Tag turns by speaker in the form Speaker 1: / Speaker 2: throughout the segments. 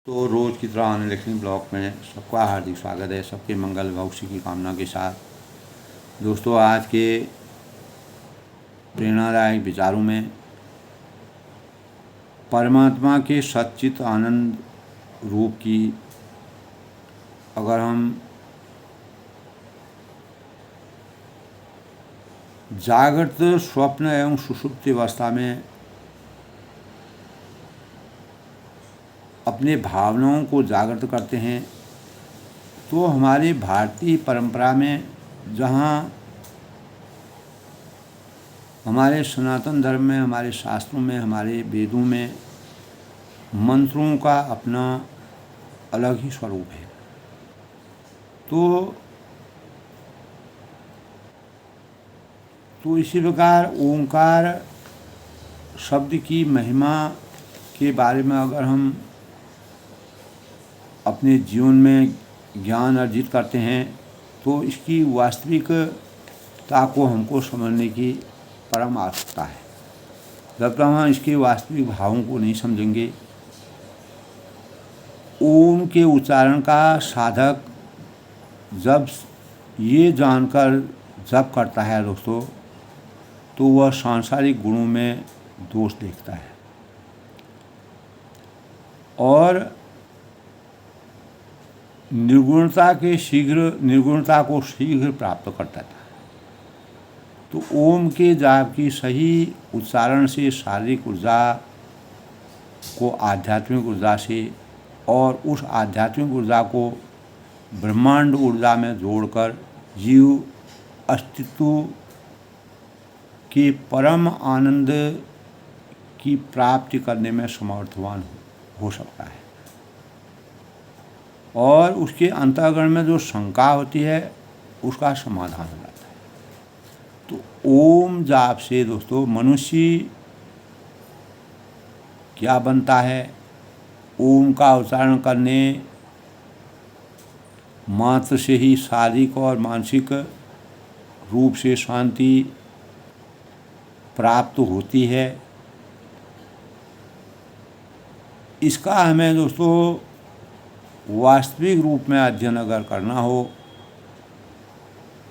Speaker 1: तो रोज़ की तरह आने लिखने ब्लॉग में सबका हार्दिक स्वागत है। सबके मंगल भविष्य की कामना के साथ दोस्तों, आज के प्रेरणादायक विचारों में परमात्मा के सच्चित आनंद रूप की अगर हम जागृत, स्वप्न एवं सुषुप्ति अवस्था में अपने भावनाओं को जागृत करते हैं तो हमारी भारतीय परंपरा में, जहाँ हमारे सनातन धर्म में, हमारे शास्त्रों में, हमारे वेदों में मंत्रों का अपना अलग ही स्वरूप है। तो इसी प्रकार ओंकार शब्द की महिमा के बारे में अगर हम अपने जीवन में ज्ञान अर्जित करते हैं तो इसकी वास्तविकता को हमको समझने की परम आवश्यकता है। जब तक हम इसके वास्तविक भावों को नहीं समझेंगे, ओम के उच्चारण का साधक जब ये जानकर जप करता है दोस्तों, तो वह सांसारिक गुणों में दोष देखता है और निर्गुणता को शीघ्र प्राप्त करता था। तो ओम के जाप की सही उच्चारण से शारीरिक ऊर्जा को आध्यात्मिक ऊर्जा से और उस आध्यात्मिक ऊर्जा को ब्रह्मांड ऊर्जा में जोड़कर जीव अस्तित्व के परम आनंद की प्राप्ति करने में समर्थवान हो सकता है और उसके अंतःकरण में जो शंका होती है उसका समाधान हो जाता है। तो ओम जाप से दोस्तों मनुष्य क्या बनता है? ओम का उच्चारण करने मात्र से ही शारीरिक और मानसिक रूप से शांति प्राप्त होती है। इसका हमें दोस्तों वास्तविक रूप में अध्ययन अगर करना हो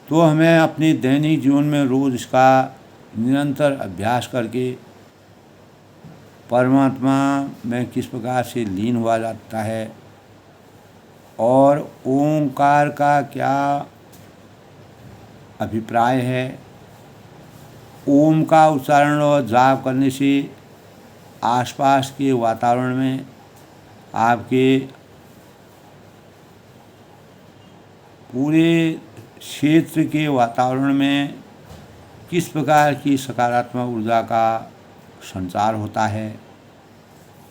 Speaker 1: तो हमें अपने दैनिक जीवन में रोज़ इसका निरंतर अभ्यास करके परमात्मा में किस प्रकार से लीन हुआ जाता है और ओंकार का क्या अभिप्राय है। ओम का उच्चारण और जाप करने से आसपास के वातावरण में, आपके पूरे क्षेत्र के वातावरण में किस प्रकार की सकारात्मक ऊर्जा का संचार होता है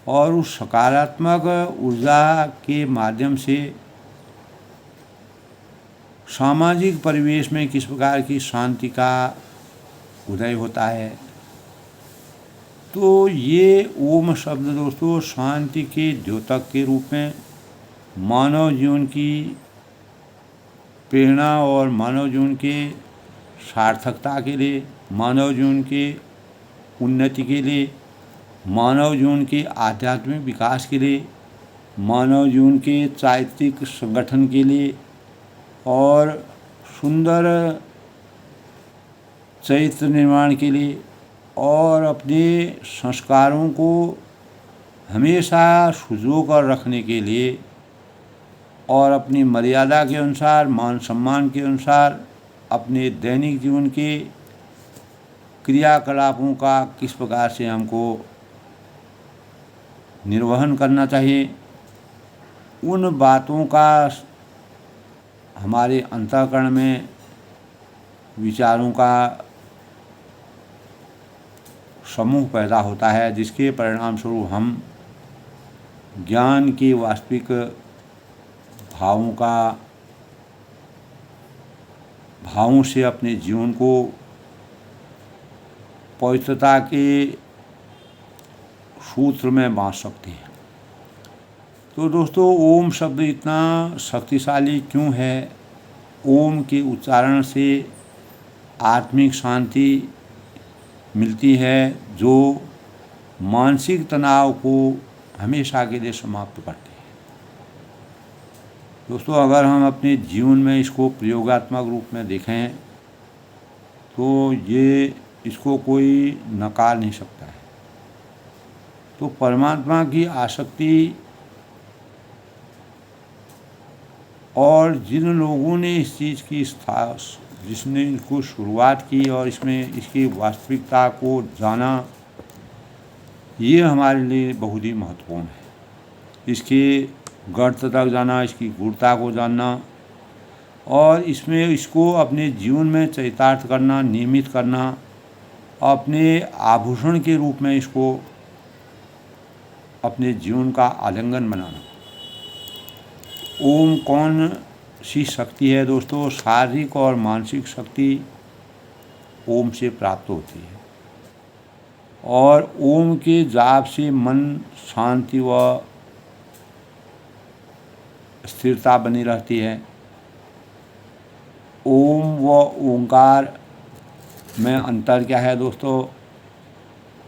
Speaker 1: और उस सकारात्मक ऊर्जा के माध्यम से सामाजिक परिवेश में किस प्रकार की शांति का उदय होता है। तो ये ओम शब्द दोस्तों शांति के द्योतक के रूप में मानव जीवन की प्रेरणा और मानव जीवन के सार्थकता के लिए, मानव जीवन के उन्नति के लिए, मानव जीवन के आध्यात्मिक विकास के लिए, मानव जीवन के चारित्रिक संगठन के लिए और सुंदर चरित्र निर्माण के लिए और अपने संस्कारों को हमेशा सुजो कर रखने के लिए और अपनी मर्यादा के अनुसार, मान सम्मान के अनुसार अपने दैनिक जीवन के क्रियाकलापों का किस प्रकार से हमको निर्वहन करना चाहिए, उन बातों का हमारे अंतःकरण में विचारों का समूह पैदा होता है, जिसके परिणाम स्वरूप हम ज्ञान के वास्तविक भावों से अपने जीवन को पवित्रता के सूत्र में बांध सकते हैं। तो दोस्तों, ओम शब्द इतना शक्तिशाली क्यों है? ओम के उच्चारण से आत्मिक शांति मिलती है जो मानसिक तनाव को हमेशा के लिए समाप्त करती है। दोस्तों अगर हम अपने जीवन में इसको प्रयोगात्मक रूप में देखें तो ये इसको कोई नकार नहीं सकता है। तो परमात्मा की आसक्ति और जिन लोगों ने इस चीज़ की जिसने इसको शुरुआत की और इसमें इसकी वास्तविकता को जाना, ये हमारे लिए बहुत ही महत्वपूर्ण है। इसके गर्त तक जाना, इसकी गूढ़ता को जानना और इसमें इसको अपने जीवन में चरितार्थ करना, नियमित करना, अपने आभूषण के रूप में इसको अपने जीवन का आलिंगन बनाना। ओम कौन सी शक्ति है दोस्तों? शारीरिक और मानसिक शक्ति ओम से प्राप्त होती है और ओम के जाप से मन शांति व स्थिरता बनी रहती है। ओम व ओंकार में अंतर क्या है दोस्तों?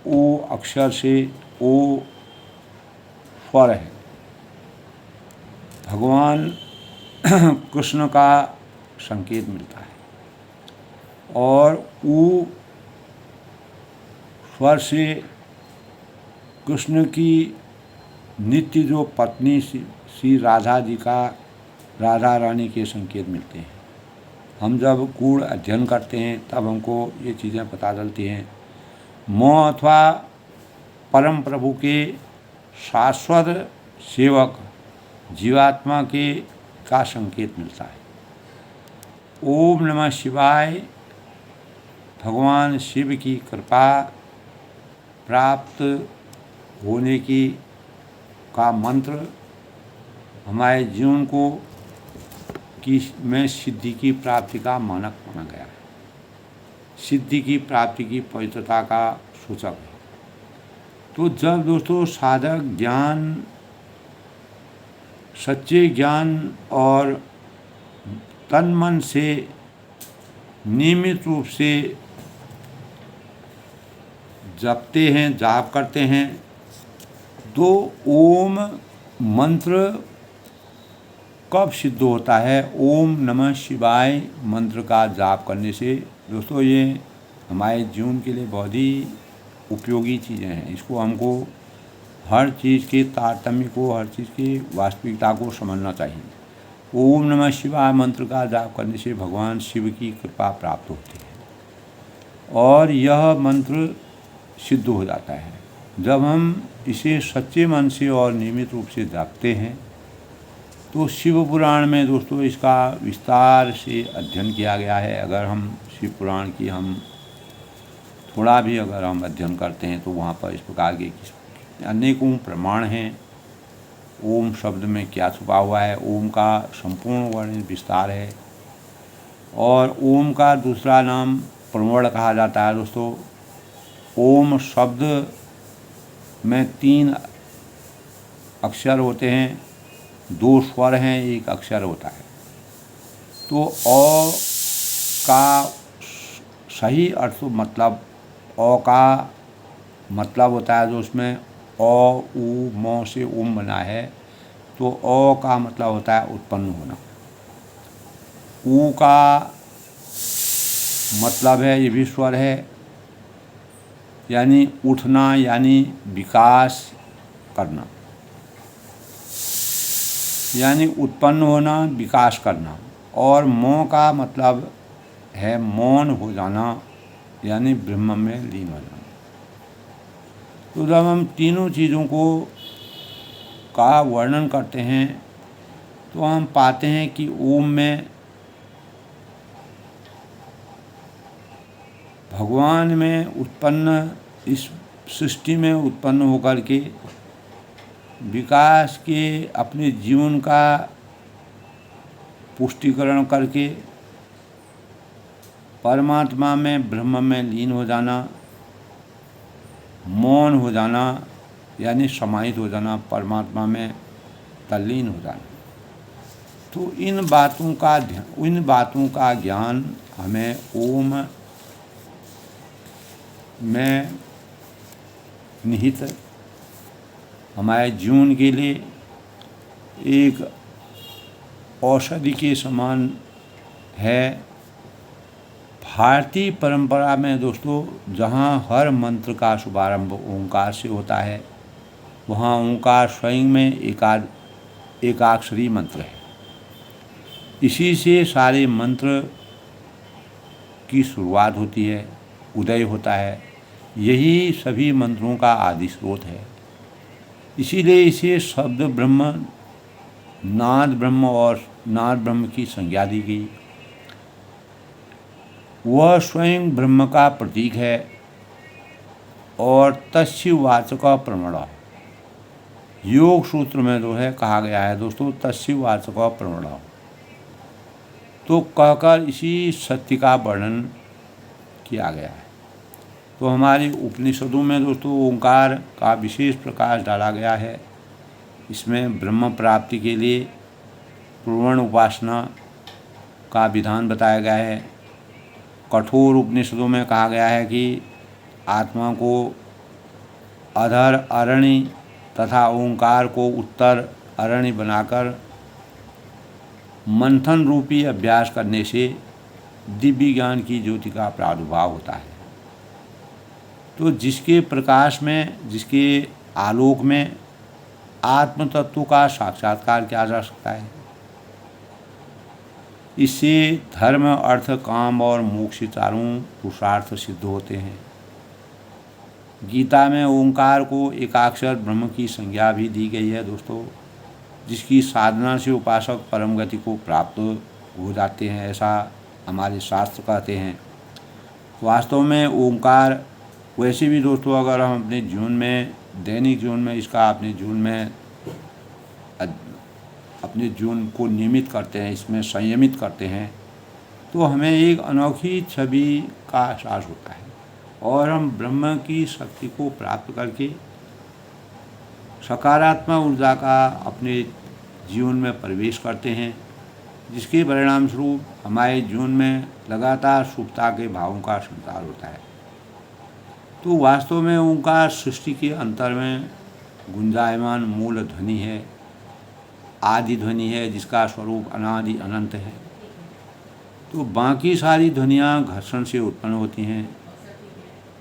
Speaker 1: ओ अक्षर से ओ स्वर है। भगवान कृष्ण का संकेत मिलता है और ऊ स्वर से कृष्ण की नित्य जो पत्नी श्री राधा जी का, राधा रानी के संकेत मिलते हैं। हम जब गूढ़ अध्ययन करते हैं तब हमको ये चीज़ें पता चलती हैं। मोह अथवा परम प्रभु के शाश्वत सेवक जीवात्मा के का संकेत मिलता है। ओम नमः शिवाय भगवान शिव की कृपा प्राप्त होने की का मंत्र हमारे जीवन को में सिद्धि की प्राप्ति का मानक माना गया है। सिद्धि की प्राप्ति की पवित्रता का सूचक है। तो जब दोस्तों साधक ज्ञान, सच्चे ज्ञान और तन मन से नियमित रूप से जपते हैं, जाप करते हैं, तो ओम मंत्र कब सिद्ध होता है? ओम नमः शिवाय मंत्र का जाप करने से दोस्तों ये हमारे जीवन के लिए बहुत ही उपयोगी चीज़ें हैं। इसको हमको हर चीज़ के तारतम्य को, हर चीज़ की वास्तविकता को समझना चाहिए। ओम नमः शिवाय मंत्र का जाप करने से भगवान शिव की कृपा प्राप्त होती है और यह मंत्र सिद्ध हो जाता है जब हम इसे सच्चे मन से और नियमित रूप से जापते हैं। तो शिव पुराण में दोस्तों इसका विस्तार से अध्ययन किया गया है। अगर हम शिव पुराण की हम थोड़ा भी अगर हम अध्ययन करते हैं तो वहाँ पर इस प्रकार के अनेकों प्रमाण हैं। ओम शब्द में क्या छुपा हुआ है, ओम का संपूर्ण वर्णन विस्तार है। और ओम का दूसरा नाम प्रवर्ण कहा जाता है दोस्तों। ओम शब्द में 3 अक्षर होते हैं, 2 स्वर हैं, 1 अक्षर होता है। तो अ का सही अर्थ मतलब अ का मतलब होता है जो उसमें अ उ म से ओम बना है, तो अ का मतलब होता है उत्पन्न होना। उ का मतलब है, ये भी स्वर है, यानी उठना, यानी विकास करना, यानी उत्पन्न होना, विकास करना। और म का मतलब है मौन हो जाना, यानी ब्रह्म में लीन हो जाना। तो जब हम तीनों चीज़ों को का वर्णन करते हैं तो हम पाते हैं कि ओम में भगवान में उत्पन्न, इस सृष्टि में उत्पन्न होकर के विकास के अपने जीवन का पुष्टिकरण करके परमात्मा में, ब्रह्म में लीन हो जाना, मौन हो जाना, यानी समाहित हो जाना, परमात्मा में तल्लीन हो जाना। तो इन बातों का ज्ञान हमें ओम में निहित हमारे जीवन के लिए एक औषधि के समान है। भारतीय परंपरा में दोस्तों जहाँ हर मंत्र का शुभारंभ ओंकार से होता है, वहाँ ओंकार स्वयं में एकाक्षरी मंत्र है। इसी से सारे मंत्र की शुरुआत होती है, उदय होता है। यही सभी मंत्रों का आदि स्रोत है। इसीलिए इसे शब्द ब्रह्म, नाद ब्रह्म और नाद ब्रह्म की संज्ञा दी गई। वह स्वयं ब्रह्म का प्रतीक है और तस्य वाचक प्रमाण। योग सूत्र में जो है कहा गया है दोस्तों, तस्य वाचक प्रमाण। तो कहकर इसी सत्य का वर्णन किया गया है। तो हमारे उपनिषदों में दोस्तों ओंकार का विशेष प्रकाश डाला गया है। इसमें ब्रह्म प्राप्ति के लिए पूर्ण उपासना का विधान बताया गया है। कठोर उपनिषदों में कहा गया है कि आत्मा को अधर अरण्य तथा ओंकार को उत्तर अरण्य बनाकर मंथन रूपी अभ्यास करने से दिव्य ज्ञान की ज्योति का प्रादुर्भाव होता है। तो जिसके प्रकाश में, जिसके आलोक में आत्म तत्व का साक्षात्कार किया जा सकता है। इससे धर्म, अर्थ, काम और मोक्ष चारों पुरुषार्थ सिद्ध होते हैं। गीता में ओंकार को एकाक्षर ब्रह्म की संज्ञा भी दी गई है दोस्तों, जिसकी साधना से उपासक परम गति को प्राप्त हो जाते हैं, ऐसा हमारे शास्त्र कहते हैं। वास्तव में ओंकार वैसे भी दोस्तों अगर हम अपने जीवन में, दैनिक जीवन में इसका अपने जीवन को नियमित करते हैं, इसमें संयमित करते हैं, तो हमें एक अनोखी छवि का एहसास होता है और हम ब्रह्म की शक्ति को प्राप्त करके सकारात्मक ऊर्जा का अपने जीवन में प्रवेश करते हैं, जिसके परिणाम स्वरूप हमारे जीवन में लगातार शुभता के भावों का संचार होता है। तो वास्तव में ओंकार सृष्टि के अंतर में गुंजायमान मूल ध्वनि है, आदि ध्वनि है, जिसका स्वरूप अनादि अनंत है। तो बाकी सारी ध्वनियाँ घर्षण से उत्पन्न होती हैं,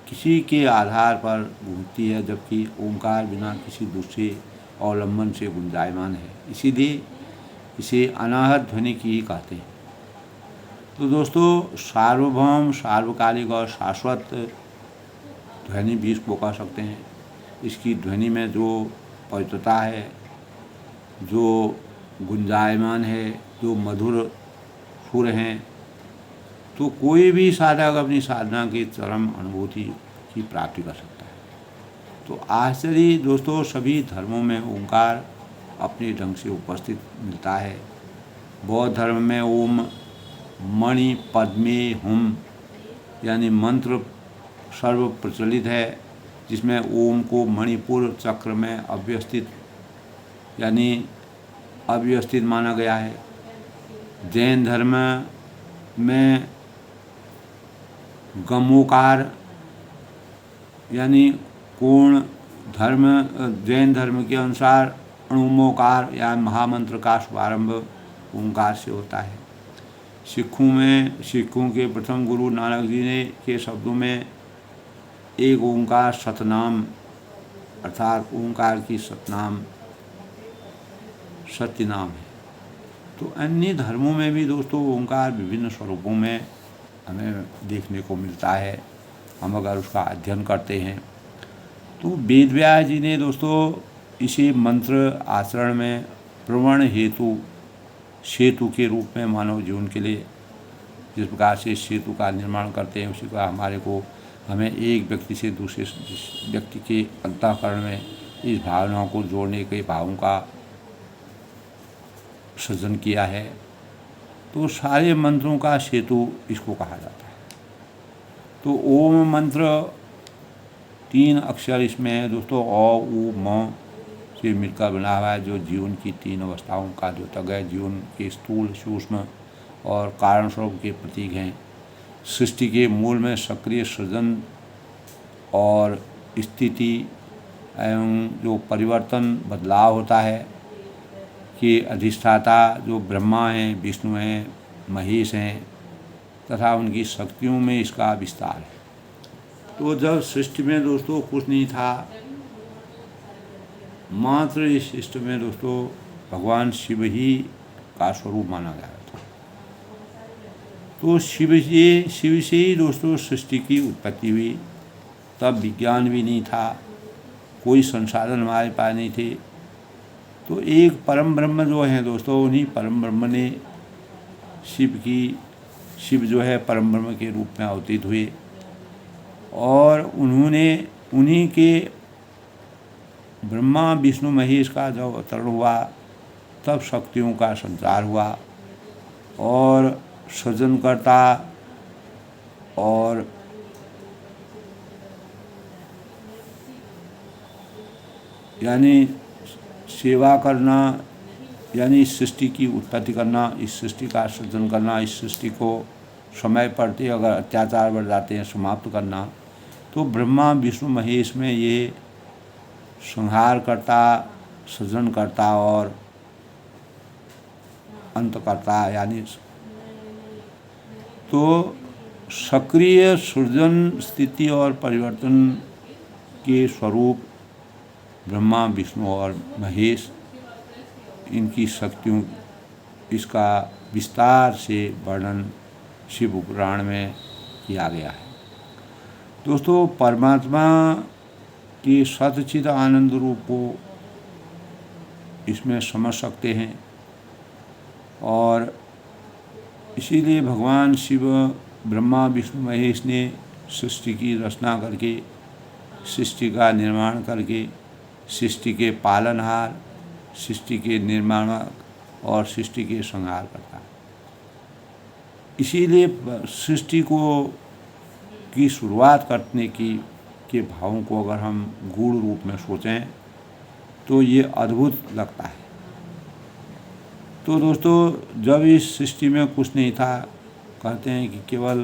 Speaker 1: किसी के आधार पर गूंजती है, जबकि ओंकार बिना किसी दूसरे अवलंबन से गुंजायमान है। इसीलिए इसे अनाहत ध्वनि की ही कहते हैं। तो दोस्तों सार्वभौम, सार्वकालिक और शाश्वत ध्वनि भी इसको कह सकते हैं। इसकी ध्वनि में जो पवित्रता है, जो गुंजायमान है, जो मधुर सुर हैं, तो कोई भी साधक अपनी साधना की चरम अनुभूति की प्राप्ति कर सकता है। तो आश्चर्य दोस्तों सभी धर्मों में ओंकार अपने ढंग से उपस्थित मिलता है। बौद्ध धर्म में ओम मणि पद्मे हुम यानी मंत्र सर्व प्रचलित है, जिसमें ओम को मणिपुर चक्र में अव्यवस्थित माना गया है। जैन धर्म में गमोकार यानी कोण धर्म, जैन धर्म के अनुसार अणुमोकार या महामंत्र का शुभारंभ ओंकार से होता है। सिखों के प्रथम गुरु नानक जी ने के शब्दों में एक ओंकार सतनाम अर्थात ओंकार की सतनाम सत्य नाम है। तो अन्य धर्मों में भी दोस्तों ओंकार विभिन्न स्वरूपों में हमें देखने को मिलता है, हम अगर उसका अध्ययन करते हैं। तो वेद व्यास जी ने दोस्तों इसे मंत्र आचरण में प्रवण हेतु सेतु के रूप में मानव जीवन के लिए जिस प्रकार से सेतु का निर्माण करते हैं, उसी का हमें एक व्यक्ति से दूसरे व्यक्ति के अंतःकरण में इस भावनाओं को जोड़ने के भावों का सृजन किया है। तो सारे मंत्रों का सेतु इसको कहा जाता है। तो ओम मंत्र 3 अक्षर इसमें है दोस्तों, अ उ म से मिलकर बना हुआ है, जो जीवन की 3 अवस्थाओं का द्योतक है। जीवन के स्थूल, सूक्ष्म और कारण स्वरूप के प्रतीक हैं। सृष्टि के मूल में सक्रिय सृजन और स्थिति एवं जो परिवर्तन बदलाव होता है के अधिष्ठाता जो ब्रह्मा हैं, विष्णु हैं, महेश हैं तथा उनकी शक्तियों में इसका विस्तार है। तो जब सृष्टि में दोस्तों कुछ नहीं था, मात्र इस सृष्टि में दोस्तों भगवान शिव ही का स्वरूप माना गया था। तो शिव से ही दोस्तों सृष्टि की उत्पत्ति हुई। तब विज्ञान भी नहीं था, कोई संसाधन हमारे पास नहीं थे। तो एक परम ब्रह्म जो है दोस्तों, उन्हीं परम ब्रह्म ने शिव जो है परम ब्रह्म के रूप में अवतीर्ण हुए और उन्होंने उन्हीं के ब्रह्मा विष्णु महेश का जब अवतरण हुआ तब शक्तियों का संचार हुआ और सृजनकर्ता और यानी सेवा करना, यानी इस सृष्टि की उत्पत्ति करना, इस सृष्टि का सृजन करना, इस सृष्टि को समय पड़ते अगर अत्याचार बढ़ जाते हैं समाप्त करना, तो ब्रह्मा विष्णु महेश में ये संहारकर्ता, सृजनकर्ता और अंतकर्ता यानी तो सक्रिय सृजन, स्थिति और परिवर्तन के स्वरूप ब्रह्मा विष्णु और महेश, इनकी शक्तियों इसका विस्तार से वर्णन शिव पुराण में किया गया है। दोस्तों परमात्मा के सच्चिद आनंद रूप को इसमें समझ सकते हैं और इसीलिए भगवान शिव ब्रह्मा विष्णु महेश ने सृष्टि की रचना करके, सृष्टि का निर्माण करके, सृष्टि के पालनहार, सृष्टि के निर्माणक और सृष्टि के संहार करता। इसीलिए सृष्टि की शुरुआत करने के भावों को अगर हम गूढ़ रूप में सोचें तो ये अद्भुत लगता है। तो दोस्तों जब इस सृष्टि में कुछ नहीं था, कहते हैं कि केवल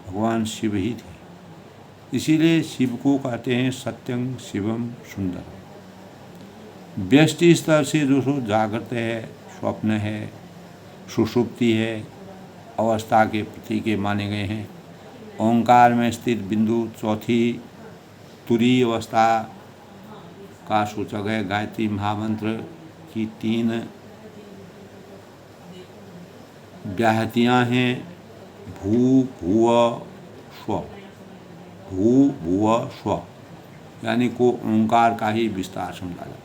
Speaker 1: भगवान शिव ही थे। इसीलिए शिव को कहते हैं सत्यं शिवम सुंदर। व्यष्टि स्तर से दोस्तों जागृत है, स्वप्न है, सुषुप्ति है, अवस्था के प्रतीक माने गए हैं। ओंकार में स्थित बिंदु चौथी तुरीय अवस्था का सूचक है। गायत्री महामंत्र की 3 व्याहतियाँ हैं, भू भुव स्व, भू भुव स्व, यानी को ओंकार का ही विस्तार समझा जाता है।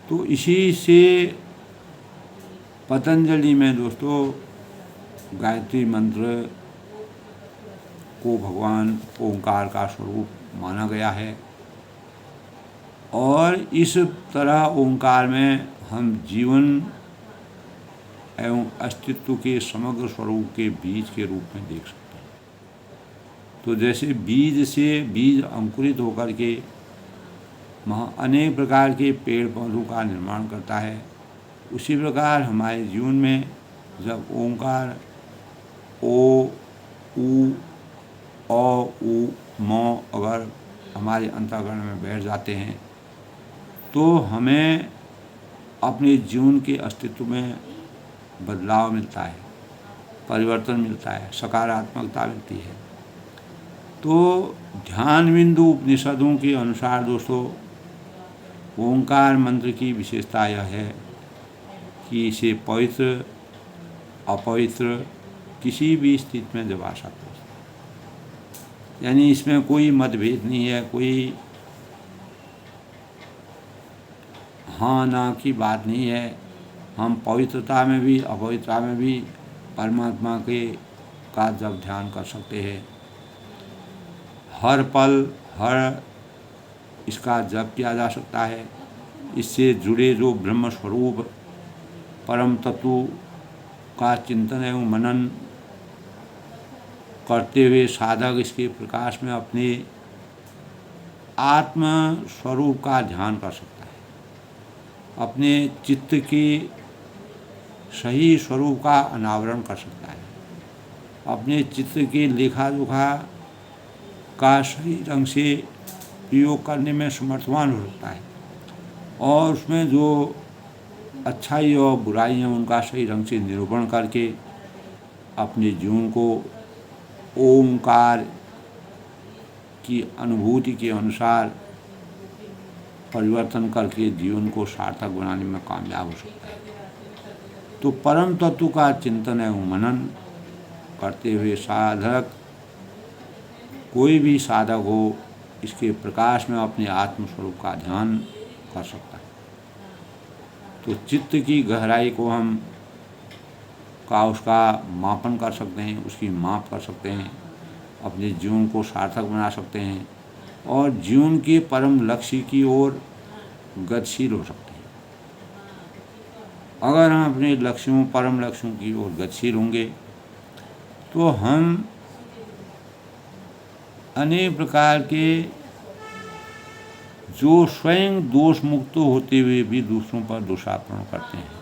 Speaker 1: तो इसी से पतंजलि में दोस्तों गायत्री मंत्र को भगवान ओंकार का स्वरूप माना गया है और इस तरह ओंकार में हम जीवन एवं अस्तित्व के समग्र स्वरूप के बीज के रूप में देख सकते हैं। तो जैसे बीज से बीज अंकुरित होकर के अनेक प्रकार के पेड़ पौधों का निर्माण करता है, उसी प्रकार हमारे जीवन में जब ओंकार ओ ऊ अ उ म अगर हमारे अंतःकरण में बैठ जाते हैं तो हमें अपने जीवन के अस्तित्व में बदलाव मिलता है, परिवर्तन मिलता है, सकारात्मकता मिलती है। तो ध्यान बिंदु उपनिषदों के अनुसार दोस्तों ओंकार मंत्र की विशेषता यह है कि इसे पवित्र अपवित्र किसी भी स्थिति में दबा सकते हैं, यानी इसमें कोई मतभेद नहीं है, कोई हाँ ना की बात नहीं है। हम पवित्रता में भी अपवित्रता में भी परमात्मा का जब ध्यान कर सकते हैं, हर पल हर इसका जप किया जा सकता है। इससे जुड़े जो ब्रह्म स्वरूप परम तत्व का चिंतन एवं मनन करते हुए साधक इसके प्रकाश में अपने आत्म स्वरूप का ध्यान कर सकता है, अपने चित्त के सही स्वरूप का अनावरण कर सकता है, अपने चित्त के लेखा जोखा का सही ढंग से प्रयोग करने में समर्थवान हो सकता है और उसमें जो अच्छाई और बुराई है उनका सही ढंग से निरूपण करके अपने जीवन को ओमकार की अनुभूति के अनुसार परिवर्तन करके जीवन को सार्थक बनाने में कामयाब हो सकता है। तो परम तत्व का चिंतन एवं मनन करते हुए साधक, कोई भी साधक हो, इसके प्रकाश में अपने आत्मस्वरूप का ध्यान कर सकता है। तो चित्त की गहराई को हम उसका मापन कर सकते हैं, उसकी माप कर सकते हैं, अपने जीवन को सार्थक बना सकते हैं और जीवन के परम लक्ष्य की ओर गतिशील हो सकते हैं। अगर हम अपने लक्ष्यों, परम लक्ष्यों की ओर गतिशील होंगे तो हम अनेक प्रकार के जो स्वयं दोष मुक्त होते हुए भी दूसरों पर दोषारोपण करते हैं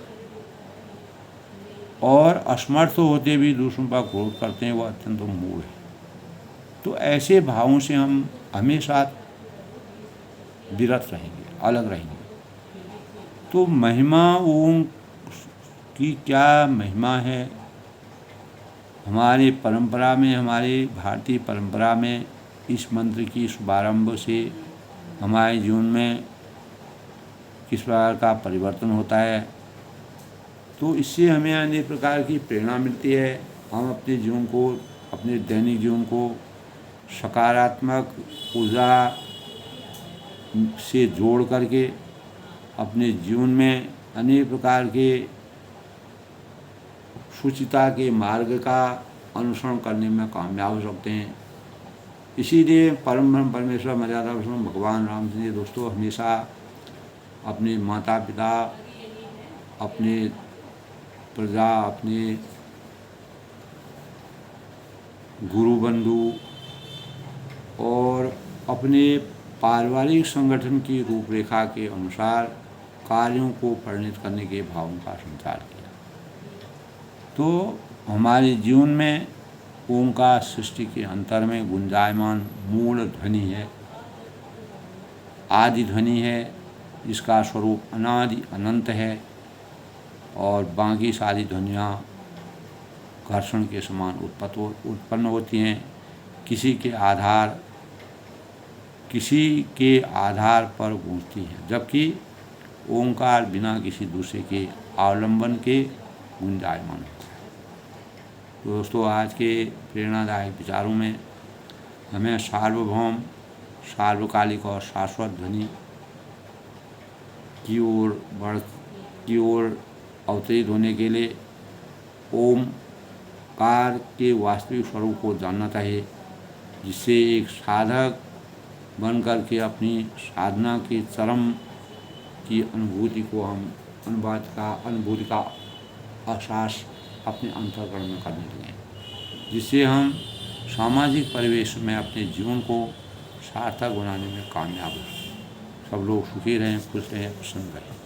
Speaker 1: और असमर्थ होते भी दूसरों पर क्रोध करते हैं, वो अत्यंत मूढ़ है। तो ऐसे भावों से हम हमेशा विरत रहेंगे, अलग रहेंगे। तो महिमा ओम की क्या महिमा है, हमारे परंपरा में, हमारे भारतीय परंपरा में इस मंत्र की शुभारंभ से हमारे जीवन में किस प्रकार का परिवर्तन होता है। तो इससे हमें अनेक प्रकार की प्रेरणा मिलती है। हम अपने जीवन को, अपने दैनिक जीवन को सकारात्मक ऊर्जा से जोड़ करके अपने जीवन में अनेक प्रकार के शुचिता के मार्ग का अनुसरण करने में कामयाब हो सकते हैं। इसीलिए परम ब्रह्म परमेश्वर मर्यादा पुरुषोत्तम भगवान रामचंद्र जी दोस्तों हमेशा अपने माता पिता, अपने प्रजा, अपने गुरु बंधु और अपने पारिवारिक संगठन की रूपरेखा के अनुसार कार्यों को परिणित करने के भावों का संचार किया। तो हमारे जीवन में ओम का सृष्टि के अंतर में गुंजायमान मूल ध्वनि है, आदि ध्वनि है, जिसका स्वरूप अनादि अनंत है और बाकी सारी ध्वनियाँ घर्षण के समान उत्पन्न होती हैं, किसी के आधार पर गूंजती हैं, जबकि ओंकार बिना किसी दूसरे के अवलंबन के गुंजायमान होता है। तो दोस्तों आज के प्रेरणादायक विचारों में हमें सार्वभौम, सार्वकालिक और शाश्वत ध्वनि की ओर अवतरित होने के लिए ओमकार के वास्तविक स्वरूप को जानना चाहिए, जिससे एक साधक बन कर के अपनी साधना के चरम की अनुभूति को हम अनुभूति का एहसास अपने अंतःकरण में करने लगें, जिससे हम सामाजिक परिवेश में अपने जीवन को सार्थक बनाने में कामयाब हो। सब लोग सुखी रहें, खुश रहें, प्रसन्न रहें।